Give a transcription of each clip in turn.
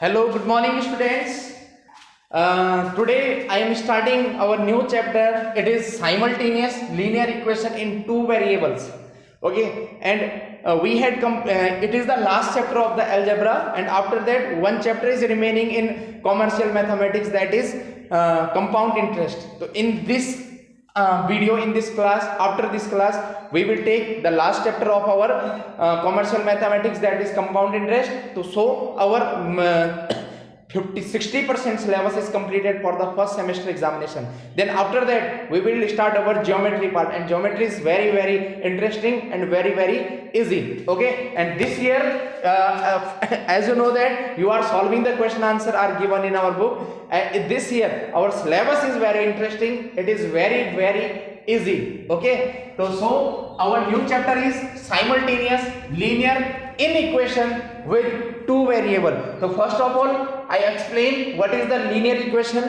Hello, good morning, students. Today I am starting our new chapter. It is simultaneous linear equation in two variables. Okay, and we had it is the last chapter of the algebra, and after that one chapter is remaining in commercial mathematics, that is compound interest. So in this video, in this class, after this class we will take the last chapter of our commercial mathematics, that is compound interest. So our 60% syllabus is completed for the first semester examination. Then after that we will start our geometry part, and geometry is very interesting and very easy. Okay, and this year as you know that you are solving the question answer are given in our book. This year our syllabus is very interesting, it is very easy. Okay, so our new chapter is simultaneous linear inequation with two variable. So first of all I explain what is the linear equation,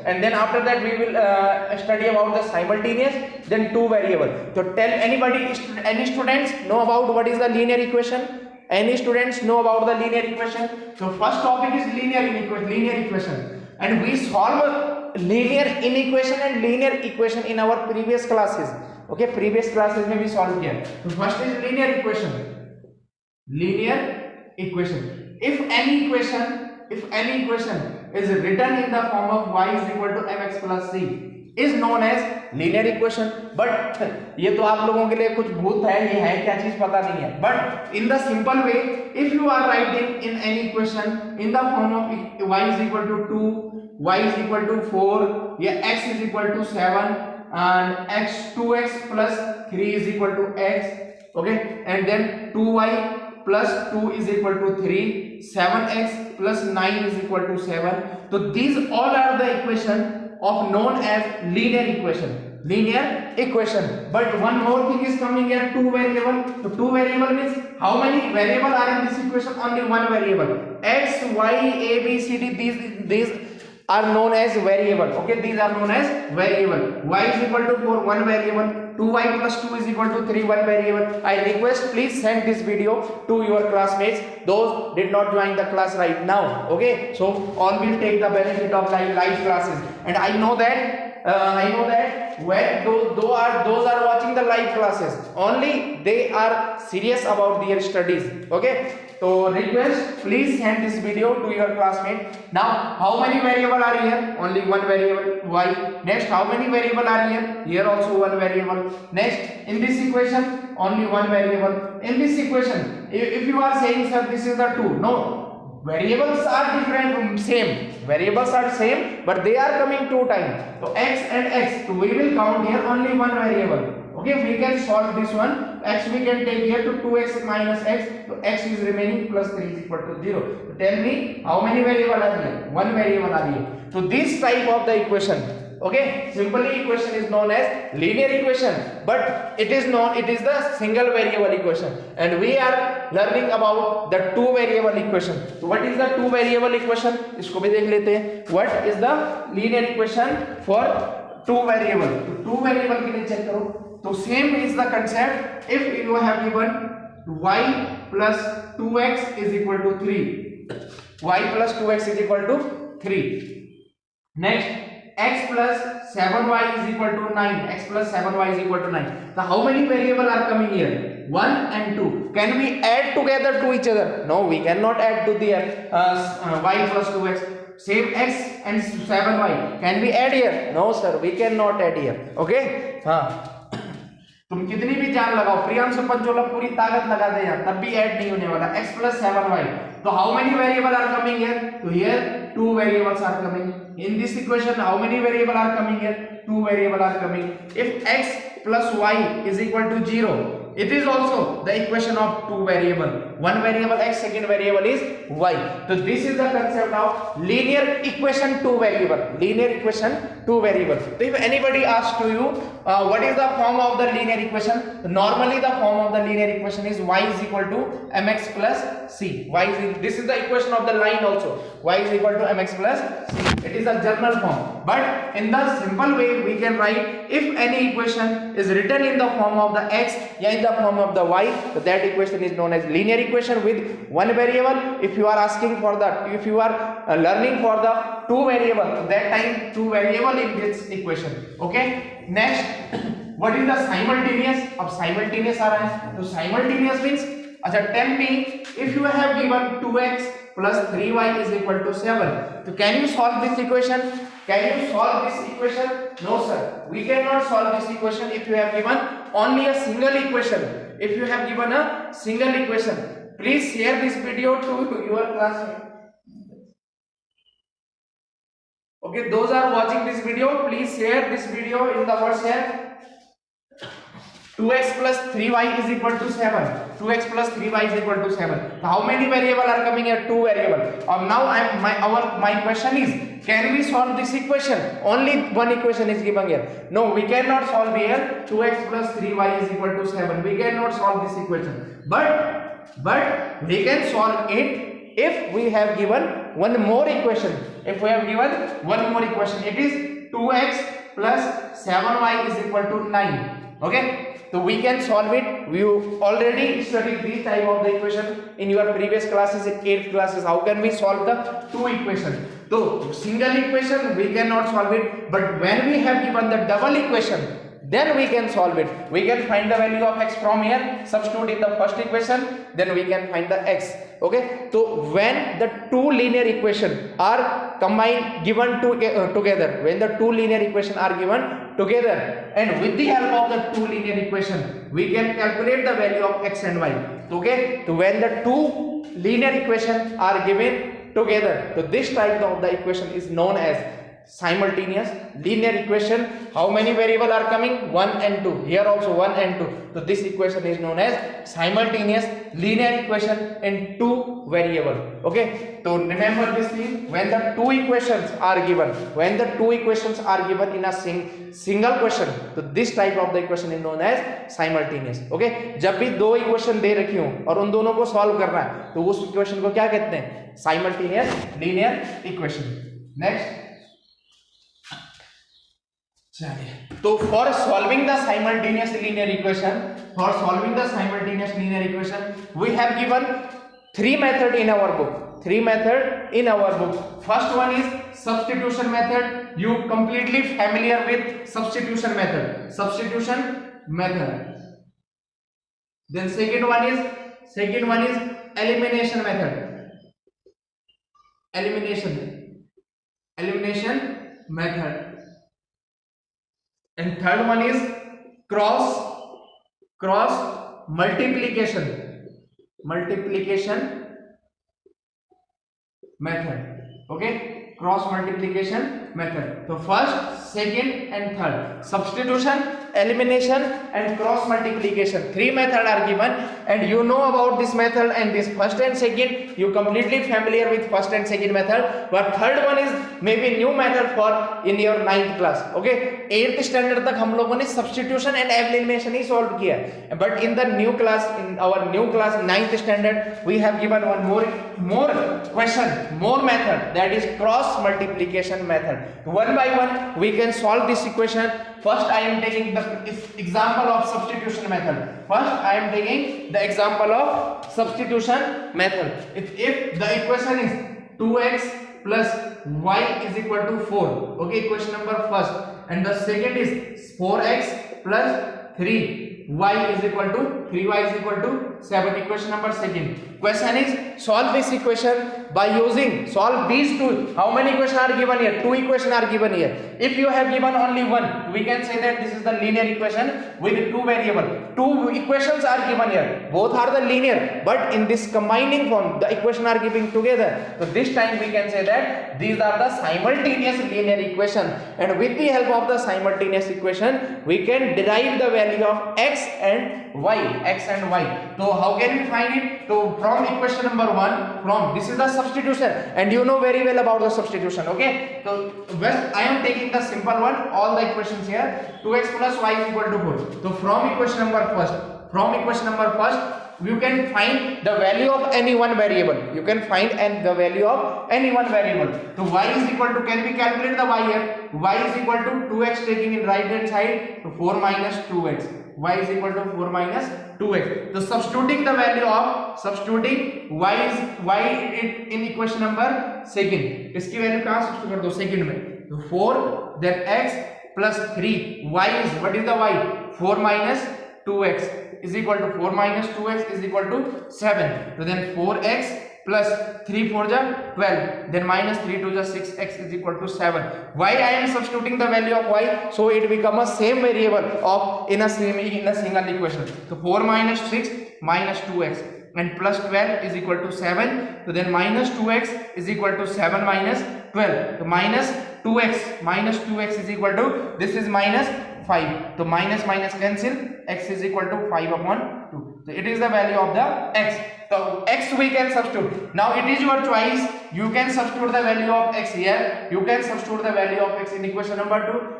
and then after that we will study about the simultaneous, then two variable. So tell anybody, any students know about what is the linear equation? Any students know about the linear equation? So first topic is linear equation, and we solve linear inequation and linear equation in our previous classes. Okay, previous classes में भी solve किया. So first is linear equation. If any equation is written in the form of y is equal to mx plus c is known as linear equation. But ये तो आप लोगों के लिए कुछ भूत है, ये है क्या चीज पता नहीं है. But in the simple way, if you are writing in any equation in the form of y is equal to 2, y is equal to 4, या x is equal to 7 and 2x plus 3 is equal to x. Okay, and then 2y plus 2 is equal to 3, 7x plus 9 is equal to 7. So these all are the equation of known as linear equation. But one more thing is coming here, two variable. So two variable means how many variable are in this equation? Only one variable. X, y, a, b, c, d, these are known as variable. Okay, these are known as variable. Y is equal to 4, one variable. 2y plus 2 is equal to 3, one variable. I request please send this video to your classmates, those did not join the class right now. Okay, so all will take the benefit of live classes, and I know that when those are watching the live classes, only they are serious about their studies. Okay, so request please send this video to your classmate. Now how many variable are here? Only one variable, y. Next, how many variable are here? Here also one variable. Next, in this equation only one variable. In this equation, if you are saying sir this is the 2, no, variables are different, variables are same, but they are coming two times. So x and x, so we will count here only one variable. Okay, we can solve this one. X we can take here to 2x minus x, so x is remaining plus 3 is equal to 0. So tell me how many variable are here? One variable are here. So this type of the equation, okay, simply equation is known as linear equation, but it is the single variable equation, and we are learning about the two variable equation. So what is the two variable equation? इसको भी देख लेते हैं. What is the linear equation for two variable? तो two variable के लिए check करो. तो same is the concept. If you have given y plus 2x is equal to 3, y plus 2x is equal to 3. Next, x plus 7y is equal to 9, x plus 7y is equal to 9. So how many variable are coming here? 1 and 2. Can we add together to each other? No, we cannot add to the y plus 2x. Same x and 7y. Can we add here? No sir, we cannot add here. Okay, हाँ, तुम कितनी भी जान लगाओ, प्रियांशु पंचोला पूरी ताकत लगा दे यार, तब भी ऐड नहीं होने वाला. x plus 7y. तो how many variable are coming here? So here two variables are coming. In this equation how many variable are coming here? Two variable are coming. If x plus y is equal to 0, it is also the equation of two variable. One variable x, second variable is y. So this is the concept of linear equation two variable. Linear equation two variables. So if anybody asks to you what is the form of the linear equation, normally the form of the linear equation is y is equal to mx plus c. This is the equation of the line also. Y is equal to mx plus c. It is a general form, but in the simple way we can write, if any equation is written in the form of the x or in the form of the y, so that equation is known as linear equation with one variable. If you are asking for that, if you are learning for the two variable, that time two variable in this equation. Okay, next what is the simultaneous? अब simultaneous आ रहा है, तो simultaneous means, अच्छा tell me, if you have given 2x plus 3y is equal to 7, so can you solve this equation? Can you solve this equation? No sir, we cannot solve this equation if you have given only a single equation. If you have given a single equation, please share this video to your classmates. Okay, those are watching this video, please share this video in the WhatsApp. 2x plus 3y is equal to 7. 2x plus 3y is equal to 7. So how many variable are coming here? Two variable. Now my question is, can we solve this equation? Only one equation is given here. No, we cannot solve here. 2x plus 3y is equal to 7. We cannot solve this equation. But we can solve it if we have given one more equation. If we have given one more equation, it is 2x plus 7y is equal to 9. Okay, so we can solve it. We already studied this type of the equation in your previous classes, in 8th classes. How can we solve the two equations? So single equation we cannot solve it, but when we have given the double equation, then we can solve it. We can find the value of x from here, substitute in the first equation, then we can find the x. Okay, so when the two linear equations are combined, given together, when the two linear equations are given together, and with the help of the two linear equation, we can calculate the value of x and y. Okay, so when the two linear equations are given together, so this type of the equation is known as simultaneous linear equation. How many variable are coming? 1 and 2. Here also 1 and 2. So this equation is known as simultaneous linear equation in two variable. Okay, so remember this thing, when the two equations are given, in a single question, so this type of the equation is known as simultaneous. Okay, जब भी दो equation दे रखी हूं और उन दोनों को solve करना है, तो उस इक्वेशन को क्या कहते हैं? Simultaneous linear equation. नेक्स्ट, तो for solving the simultaneous linear equation, we have given three method in our book. First one is substitution method. You completely familiar with substitution method. Then second one is elimination method. And third one is cross multiplication method. Okay, cross multiplication method. So first, second and third, substitution, elimination and cross multiplication, three methods are given, and you know about this method and this first and second, you completely familiar with first and second method, but third one is maybe new method for in your 9th class. Okay, 8th standard तक हम लोगों ने substitution and elimination he solve किया, but in the new class, in our new class 9th standard, we have given one more question, more method, that is cross multiplication method. One by one we can solve this equation. First I am taking the example of substitution method. If the equation is 2x plus y is equal to 4, okay, equation number first, and the second is 4x plus 3y is equal to 7, equation number second. Question is, solve this equation by solve these two. How many equations are given here? Two equations are given here. If you have given only one, we can say that this is the linear equation with two variable. Two equations are given here, both are the linear, but in this combining form the equation are given together. So this time we can say that these are the simultaneous linear equation, and with the help of the simultaneous equation we can derive the value of x and y. x and y. So how can we find it? So from equation number 1, from this is the substitution, and you know very well about the substitution. Okay, so well, I am taking the simple one, all the equations here. 2x plus y is equal to 4. So from equation number first, you can find the value of any one variable. You can find the value of any one variable. So y is equal to, can we calculate the y here? Y is equal to 2x taking in right hand side, so 4 minus 2x. Y is equal to 4 minus 2x. So substituting the value of, y in equation number second. इसकी value कहाँ substitute कर दो? Second में. तो 4 then x plus 3. Y is, what is the y? 4 minus 2x is equal to 4 minus 2x is equal to 7. So then 4x plus 3 4 ja 12, then minus 3 2 ja 6x is equal to 7. Why I am substituting the value of y? So it become a same variable of in a single equation. So 4 minus 6 minus 2x and plus 12 is equal to 7. So then minus 2x is equal to 7 minus 12. So minus 2x is equal to, this is minus 5. So minus cancel, x is equal to 5 upon 2. So it is the value of the x. So x we can substitute. Now it is your choice. You can substitute the value of x here. You can substitute the value of x in equation number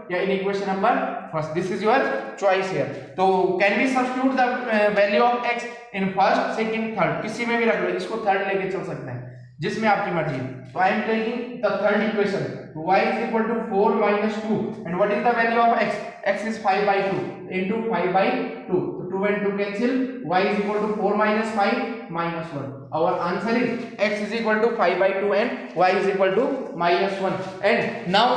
2 या in equation number first. This is your choice here. So can we substitute the value of x in first, second, third? किसी में भी रख लो. इसको third लेके चल सकते हैं, जिसमें आपकी मर्जी. So I am taking the third equation. Y is equal to 4 minus 2, and what is the value of x? X is 5 by 2 into 5 by 2. So 2 and 2 cancel. Y is equal to 4 minus 5 minus 1. Our answer is x is equal to 5 by 2 and y is equal to minus 1. And now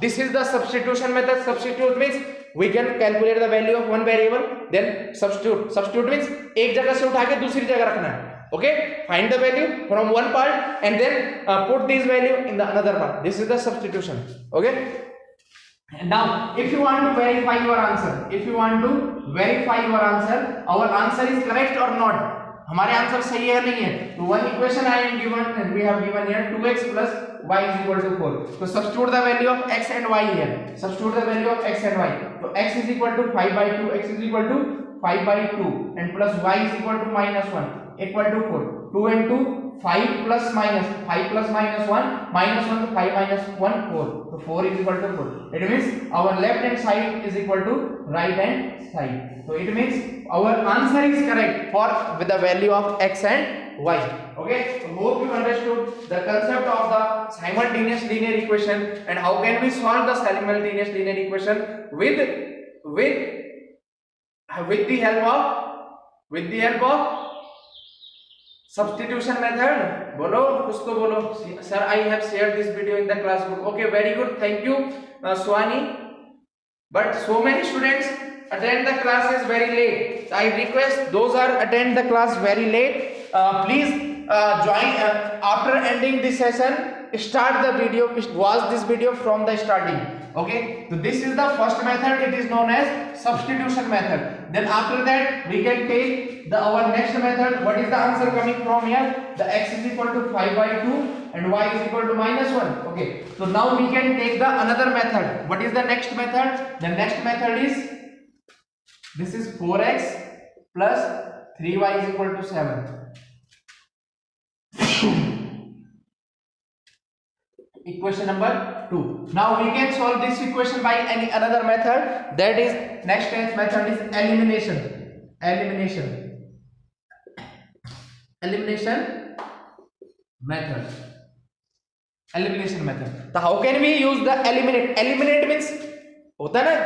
this is the substitution method. Substitute means we can calculate the value of one variable, then substitute means एक जगह से उठा के दूसरी जगह रखना है. Okay, find the value from one part and then put this value in the another part. This is the substitution. Okay, and now if you want to verify your answer, our answer is correct or not. हमारे answer सही है नहीं है. तो one equation I am given, and we have given here 2x plus y is equal to 4. So substitute the value of x and y here. Substitute the value of x and y. So x is equal to 5 by 2. X is equal to 5 by 2 and plus y is equal to minus 1 equal to 4. 2 and 2 5 plus minus 1 minus 1 to 5 minus 1 4. So 4 is equal to 4. It means our left hand side is equal to right hand side. So it means our answer is correct for with the value of x and y. Okay, so hope you understood the concept of the simultaneous linear equation and how can we solve the simultaneous linear equation with the help of substitution method. बोलो कुछ तो बोलो. Sir, I have shared this video in the class group. Okay, very good. Thank you, Swani. But so many students attend the classes very late. I request those are attend the class very late. Please join after ending this session. Start the video. Watch this video from the starting. Okay, so this is the first method. It is known as substitution method. Then after that we can take our next method. What is the answer coming from here? The x is equal to 5 by 2 and y is equal to minus 1. Okay, so now we can take the another method. What is the next method? The next method is, this is 4x plus 3y is equal to 7. Equation number 2. Now we can solve this equation by any another method. That is, next method is elimination method. So how can we use the eliminate means होता है ना,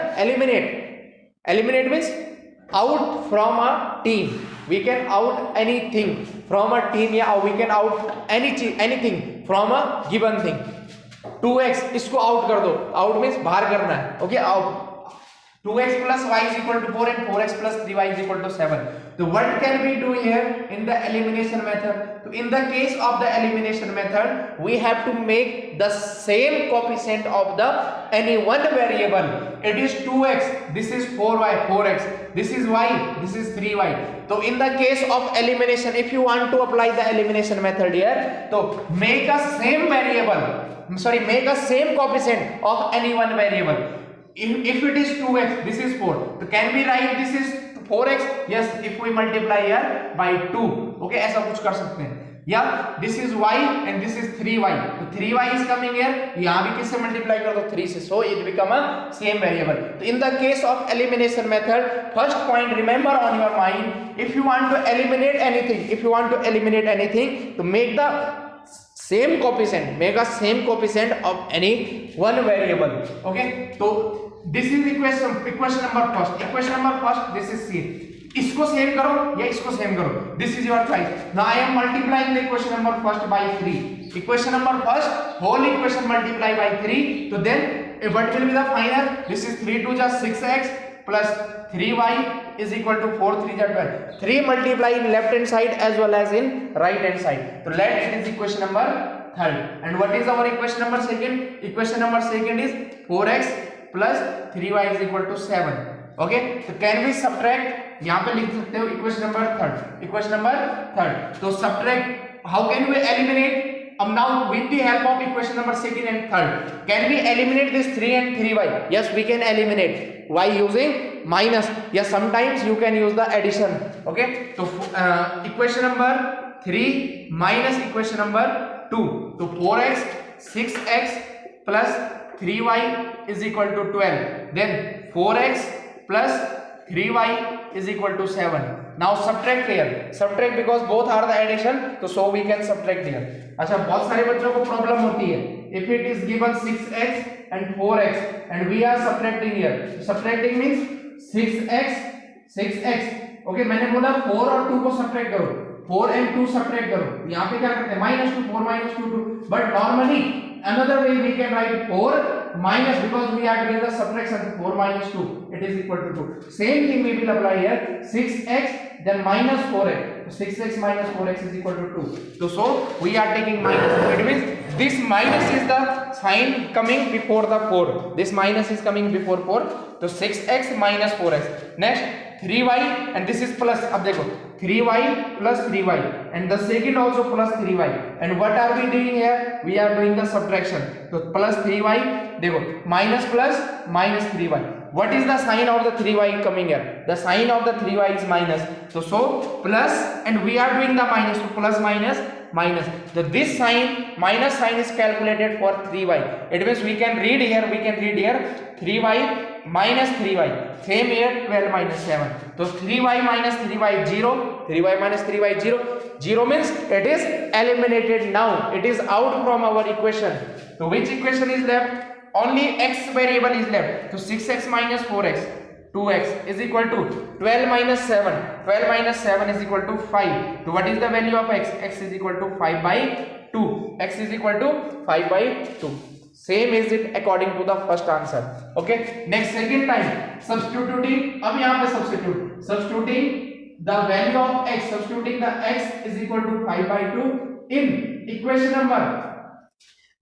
eliminate means out from a team. We can out anything from a team, या we can out anything from a given thing. 2x इसको out कर दो. Out means बाहर करना है. Okay, out. 2x plus y is equal to 4 and 4x plus 3y is equal to 7. So what can we do here in the elimination method? So in the case of the elimination method, we have to make the same coefficient of the any one variable. It is 2x, this is 4x, this is y, this is 3y. So in the case of elimination, if you want to apply the elimination method here, so make a same coefficient of any one variable. If it is 2x, this is 4. So can we write this is 4x, yes, if we multiply here by 2, okay, ऐसा कुछ कर सकते हैं, या this is y and this is 3y, तो 3y is coming here, यहाँ भी किससे मल्टीप्लाई कर दो 3 से, so it become a same variable. तो in the case of elimination method, first point remember on your mind, if you want to eliminate anything, to make the same coefficient of any one variable, okay. तो this is equation number first, this is C. इसको same करो या इसको same करो, this is your choice. Now I am multiplying the equation number first by 3. Equation number first whole equation multiply by 3, तो then what will be the final, this is 3 2 6x plus 3y is equal to 4 3 12. 3 multiply in left hand side as well as in right hand side, so let it is equation number third. And what is our equation number second? Equation number second is 4x plus 3y is equal to 7. Okay, so can we subtract, यहाँ पे लिख सकते हो equation number third. तो subtract, how can we eliminate? Now with the help of equation number second and third, can we eliminate this 3 and 3y? Yes, we can eliminate y using minus. Yes, sometimes you can use the addition. Okay, so equation number 3 minus equation number 2, so 4x 6x plus 3y is equal to 12. Then 4x plus 3y is equal to 7. Now subtract here, subtract because both are the addition, so we can subtract here. अच्छा, बहुत सारे बच्चों को problem होती है, if it is given 6x and 4x and we are subtracting here, subtracting means 6x, okay, मैंने बोला 4 और 2 को subtract करो, 4 and 2 subtract करो, यहाँ पे क्या करते हैं -2 4 -2 2, but normally another way we can write 4 minus, because we are doing the subtraction, 4 minus 2 it is equal to 2. Same thing we will apply here, 6x then minus 4x, so 6x minus 4x is equal to 2. So we are taking minus, it means this minus is the sign coming before the 4, this minus is coming before 4, so 6x minus 4x. Next 3y and this is plus, अब देखो 3y plus 3y and the second also plus 3y, and what are we doing here, we are doing the subtraction, so plus 3y, देखो minus plus minus 3y, what is the sign of the 3y coming here, the sign of the 3y is minus, so plus and we are doing the minus, so plus minus minus, so this sign minus sign is calculated for 3y, it means we can read here 3y minus 3y, same here 12 minus 7, so 3y minus 3y 0, 3y minus 3y 0 means it is eliminated. Now it is out from our equation, so which equation is left, only x variable is left, so 6x minus 4x 2x is equal to 12 minus 7, 12 minus 7 is equal to 5, so what is the value of x, x is equal to 5 by 2, x is equal to 5 by 2, same is it according to the first answer. Okay, next second time substituting, अब यहाँ पे substituting the value of x, substituting the x is equal to 5 by 2 in equation number,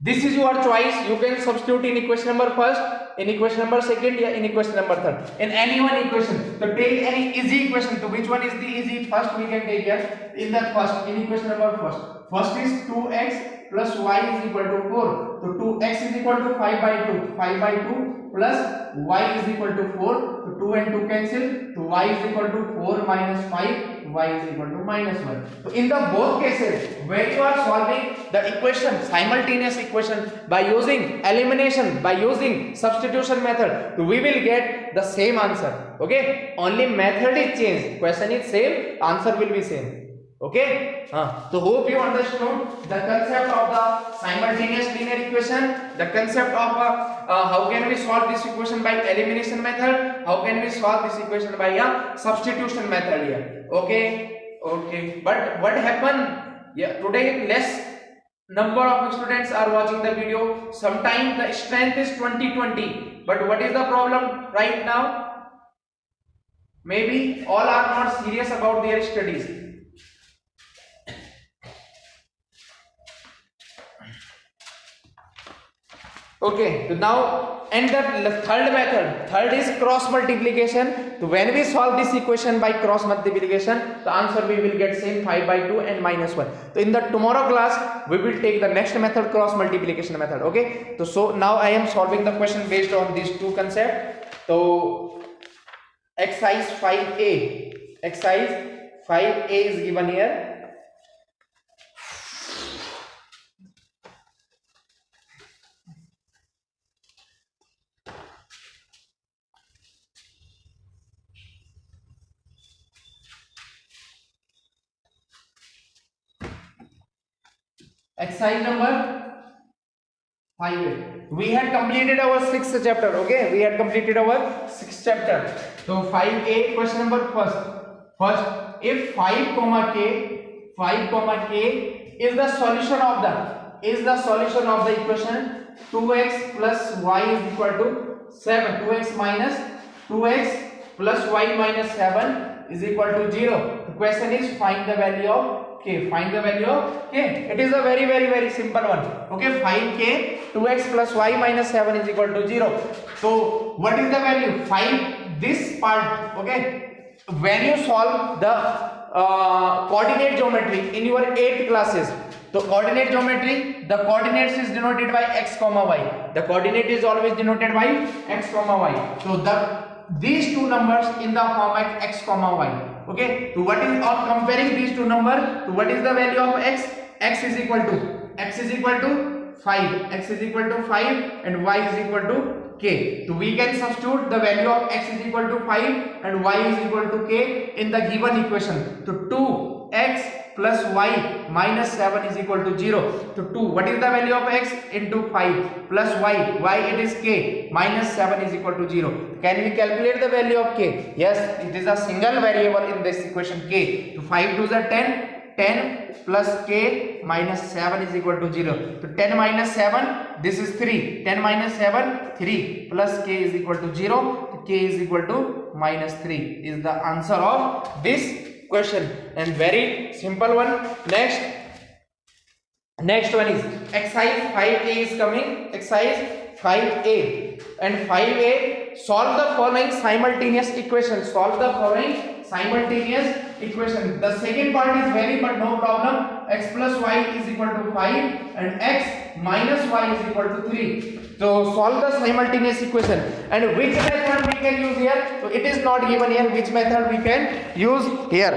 this is your choice, you can substitute in equation number first, in equation number second, या in equation number third, in any one equation. So take any easy equation, so which one is the easy, first we can take here in the first, in equation number first is 2x plus y is equal to 4, so 2x is equal to 5 by 2 plus y is equal to 4, so 2 and 2 cancel, so y is equal to 4 minus 5, y is equal to minus 1. So in the both cases when you are solving the equation, simultaneous equation, by using elimination, by using substitution method, so we will get the same answer. Okay, only method is changed, question is same, answer will be same. Okay, so hope you understood the concept of the simultaneous linear equation, the concept of how can we solve this equation by elimination method, how can we solve this equation by a substitution method here. Okay, but what happened, yeah, today less number of students are watching the video, sometimes the strength is 20-20, but what is the problem right now, maybe all are not serious about their studies. Okay, so now and the third method, third is cross multiplication. So when we solve this equation by cross multiplication, the answer we will get same 5 by 2 and minus 1. So in the tomorrow class we will take the next method, cross multiplication method. Okay, so now I am solving the question based on these two concepts. So exercise 5a, exercise 5a is given here. Exercise number 5a. We had completed our 6th chapter. Okay, we had completed our 6th chapter. So 5a, question number first, if 5 comma k is the solution of the equation 2x plus y is equal to 7, 2x plus y minus 7 is equal to 0. The question is find the value of k. Find the value of k. It is a very simple one. Okay, find k. 2x plus y minus 7 is equal to 0. So what is the value? Find this part. Okay, when you solve the coordinate geometry in your 8th classes, the coordinate geometry, the coordinates is denoted by x comma y. The coordinate is always denoted by x comma y. So these two numbers in the format x comma y. Okay, so what is, or comparing these two numbers, so what is the value of x? X is equal to 5, x is equal to 5 and y is equal to k. So we can substitute the value of x is equal to 5 and y is equal to k in the given equation. So 2x plus y minus 7 is equal to 0. So 2, what is the value of x? Into 5 plus y it is k, minus 7 is equal to 0. Can we calculate the value of k? Yes, it is a single variable in this equation k. So 5 to the 10 plus k minus 7 is equal to 0. So 10 minus 7, this is 3. 10 minus 7, 3 plus k is equal to 0. So k is equal to minus 3 is the answer of this question, and very simple one. Next one is exercise 5a is coming. Exercise 5a, and 5a, solve the following simultaneous equation. Solve the following simultaneous equation. The second part is very but no problem. X plus y is equal to 5 and x minus y is equal to 3. So solve the simultaneous equation, and which method we can use here? So it is not given here which method we can use here.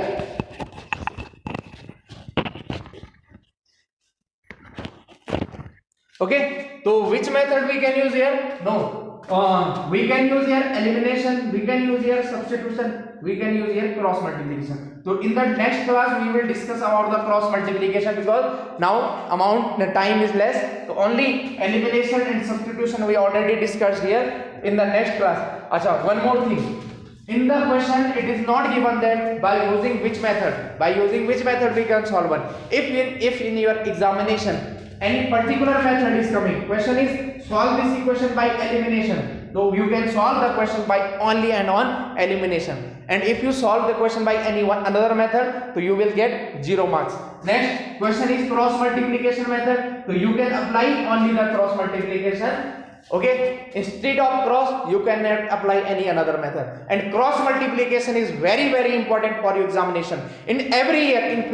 Okay, so which method we can use here? No, we can use here elimination, we can use here substitution, we can use here cross multiplication. So in the next class we will discuss about the cross multiplication, because now the time is less. So only elimination and substitution we already discussed here in the next class. Acha, one more thing. In the question it is not given that by using which method we can solve one. If in your examination any particular method is coming, question is solve this equation by elimination, so you can solve the question by only and on elimination. And if you solve the question by another method, so you will get 0 marks. Next question is cross multiplication method, so you can apply only the cross multiplication. Okay, instead of cross you cannot apply any another method. And cross multiplication is very important for your examination. In every year, in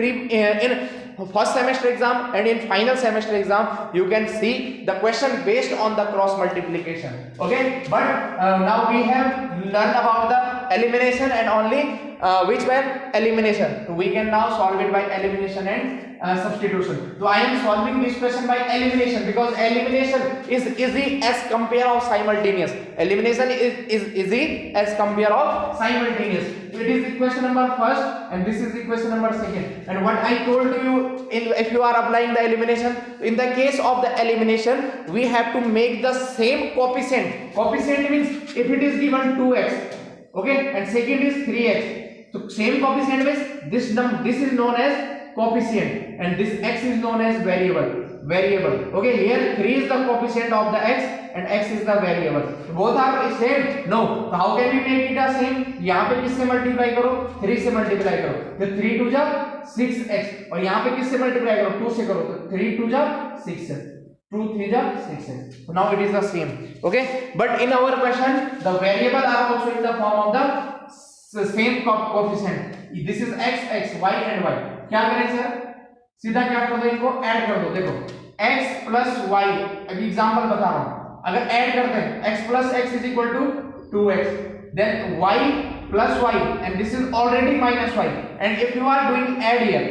first semester exam and in final semester exam, you can see the question based on the cross multiplication. Okay, but now we have learned about the elimination and only which one? Elimination. So we can now solve it by elimination and substitution. So I am solving this question by elimination, because elimination is easy as compare of simultaneous. Elimination is easy as compare of simultaneous. So it is equation number first and this is equation number second. And what I told you, if you are applying the elimination, in the case of the elimination we have to make the same coefficient. Coefficient means if it is given 2x, okay, and second is 3x, so same coefficient means this is known as coefficient and this x is known as variable. Okay, here 3 is the coefficient of the x and x is the variable. So both are same? No. So how can we make it a same? यहाँ पे किससे multiply करो? 3 से multiply करो, तो 3 2 जा 6x, और यहाँ पे किससे मल्टीप्लाई करो? 2 से करो, तो 3 2 जा 6x, 2 3 जा 6x. So now it is the same. Okay, but in our question the variable are also in the form of the same coefficient. This is x, y and y. क्या करें sir? सीधा क्या कर दो, इनको add कर दो. देखो x plus y, अभी एग्जांपल बता रहा हूं. अगर ऐड करते हैं x plus x is equal to 2x, then y plus y and this is already minus y, and if you are doing add here,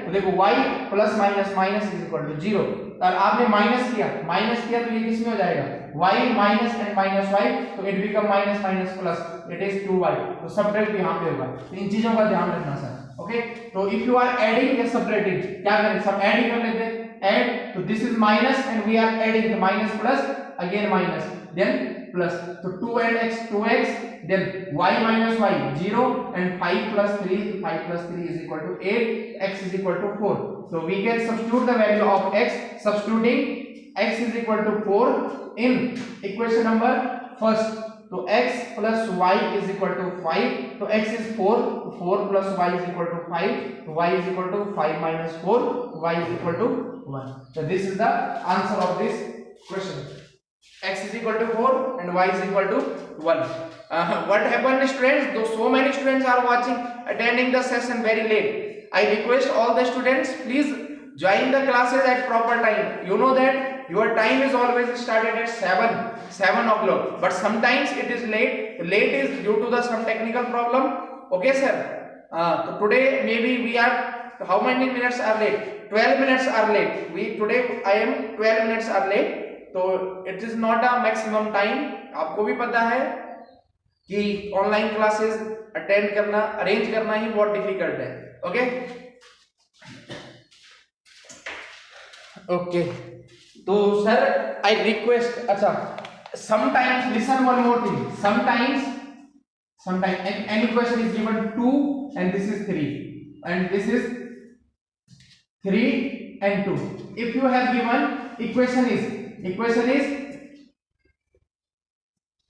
तो देखो y plus minus is equal to 0, और आपने minus किया तो ये किस में हो जाएगा, y minus and minus y, तो it become minus plus, it is 2y, तो सब्ट्रैक्ट यहाँ पे होगा, तो इन चीजों का ध्यान रखना सर। ओके, तो इफ यू आर एडिंग या सब्ट्रैक्टिंग, क्या करें, सब ऐड ही कर लेते हैं, add, so this is minus and we are adding the minus plus, again minus, then plus, so 2 and x 2x, then y minus y 0, and 5 plus 3 is equal to 8, x is equal to 4, so we can substitute the value of x, substituting x is equal to 4 in equation number first, so x plus y is equal to 5, so x is 4 plus y is equal to 5, so y is equal to 5 minus 4, y is equal to 1. So this is the answer of this question. X is equal to 4 and y is equal to 1. What happened, students? Though so many students are watching, attending the session very late, I request all the students, please join the classes at proper time. You know that your time is always started at 7 o'clock, but sometimes it is late. Late is due to the some technical problem. Okay, sir. So today maybe we are, how many minutes are late? 12 minutes are late. Today I am 12 minutes are late. तो it is not a maximum time. आपको भी पता है कि online classes attend करना, arrange करना ही बहुत difficult है. ओके, तो सर आई रिक्वेस्ट, अच्छा, sometimes listen one more thing, sometimes any question is given 2 and this is 3 and this is 3 and 2. If you have given equation is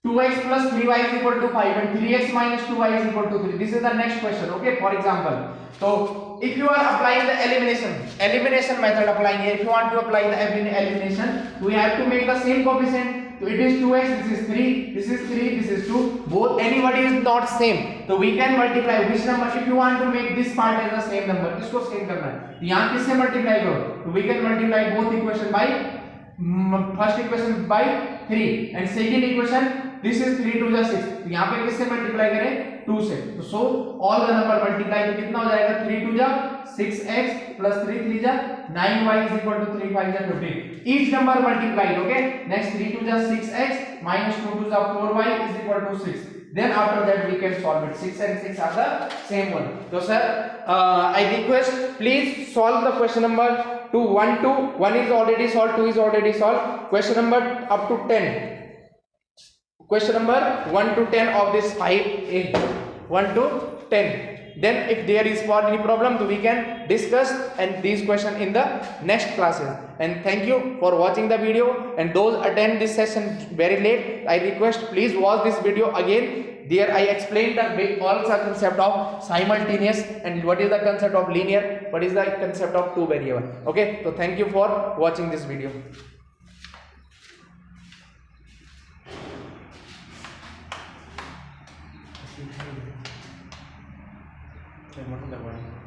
2x plus 3y is equal to 5 and 3x minus 2y is equal to 3. This is the next question. Okay, for example, so if you are applying the elimination method, applying here, if you want to apply the elimination, we have to make the same coefficient. So it is 2x, this is 3, this is 3, this is 2, both anybody is not same, so we can multiply which number. If you want to make this part as the same number, इसको same करना है, यहाँ किससे multiply करो, so we can multiply both equation by first equation by 3 and second equation, this is 3 to the 6, तो यहाँ पे किससे multiply करें, 2 से, तो so all the number multiply, तो कितना हो जाएगा, 3 to the 6x plus 3 3 जा 9y is equal to 3 5 जा 15. Each number multiplied. Okay, next 3 to the 6x minus 2 to the 4y is equal to 6. Then after that we can solve it. 6 and 6 are the same one. So sir, I request please solve the question number 2 1 to 1 is already solved, 2 is already solved. Question number up to 10. Question number 1 to 10 of this 5A, 1 to 10. Then if there is any problem, so we can discuss and these questions in the next classes. And thank you for watching the video, and those attend this session very late, I request please watch this video again. There I explained the all concept of simultaneous and what is the concept of linear, what is the concept of two variable. Okay, so thank you for watching this video. What is the one?